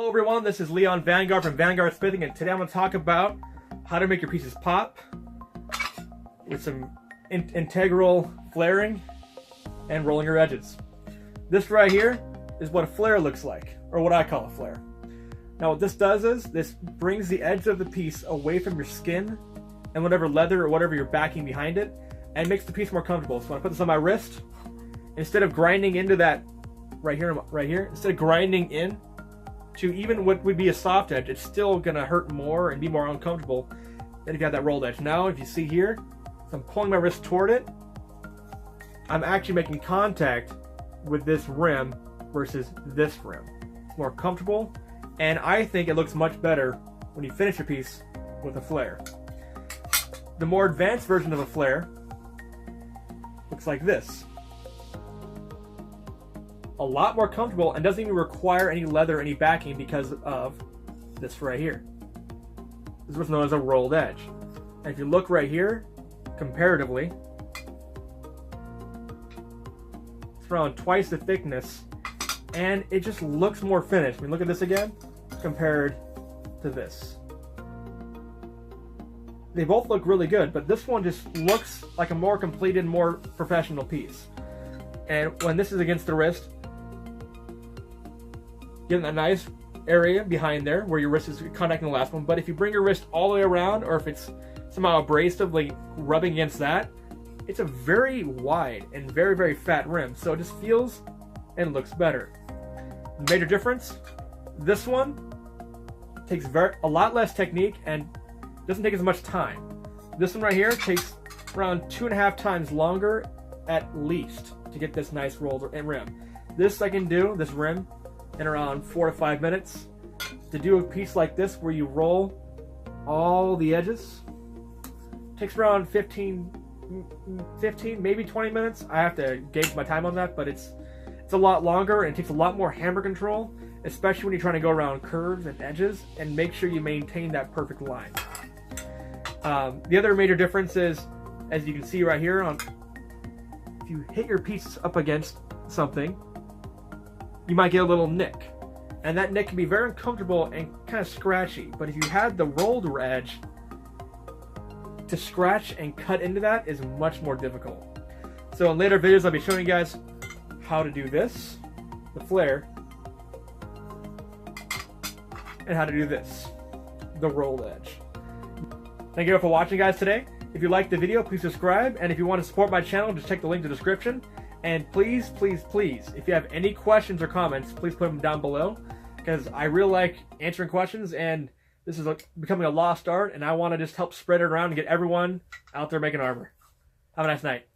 Hello everyone, this is Leon Vanguard from Vanguard Smithing, and today I'm going to talk about how to make your pieces pop with some integral flaring and rolling your edges. This right here is what a flare looks like, or what I call a flare. Now what this does is, this brings the edge of the piece away from your skin and whatever leather or whatever you're backing behind it, and makes the piece more comfortable. So when I put this on my wrist, instead of grinding into that right here, instead of grinding in to even what would be a soft edge, it's still gonna hurt more and be more uncomfortable than if you have that rolled edge. Now, if you see here, as I'm pulling my wrist toward it, I'm actually making contact with this rim versus this rim. It's more comfortable, and I think it looks much better when you finish a piece with a flare. The more advanced version of a flare looks like this. A lot more comfortable and doesn't even require any leather, any backing, because of this right here. This is what's known as a rolled edge. And if you look right here, comparatively, it's around twice the thickness, and it just looks more finished. I mean, look at this again, compared to this. They both look really good, but this one just looks like a more completed, more professional piece. And when this is against the wrist, getting that nice area behind there where your wrist is contacting the last one. But if you bring your wrist all the way around, or if it's somehow abrasively rubbing against that, it's a very wide and very, very fat rim. So it just feels and looks better. The major difference, this one takes a lot less technique and doesn't take as much time. This one right here takes around 2.5 times longer at least to get this nice rolled rim. This I can do, this rim, in around 4 to 5 minutes. To do a piece like this where you roll all the edges takes around 15 maybe 20 minutes. I have to gauge my time on that, but it's a lot longer and it takes a lot more hammer control, especially when you're trying to go around curves and edges and make sure you maintain that perfect line. The other major difference is, as you can see right here, if you hit your piece up against something, you might get a little nick, and that nick can be very uncomfortable and kind of scratchy. But if you had the rolled edge, to scratch and cut into that is much more difficult. So in later videos I'll be showing you guys how to do this, the flare, and how to do this, the rolled edge. Thank you for watching, guys, today. If you liked the video, please subscribe, and if you want to support my channel, just check the link in the description. And please, please, please, if you have any questions or comments, please put them down below, because I really like answering questions, and this is becoming a lost art, and I want to just help spread it around and get everyone out there making armor. Have a nice night.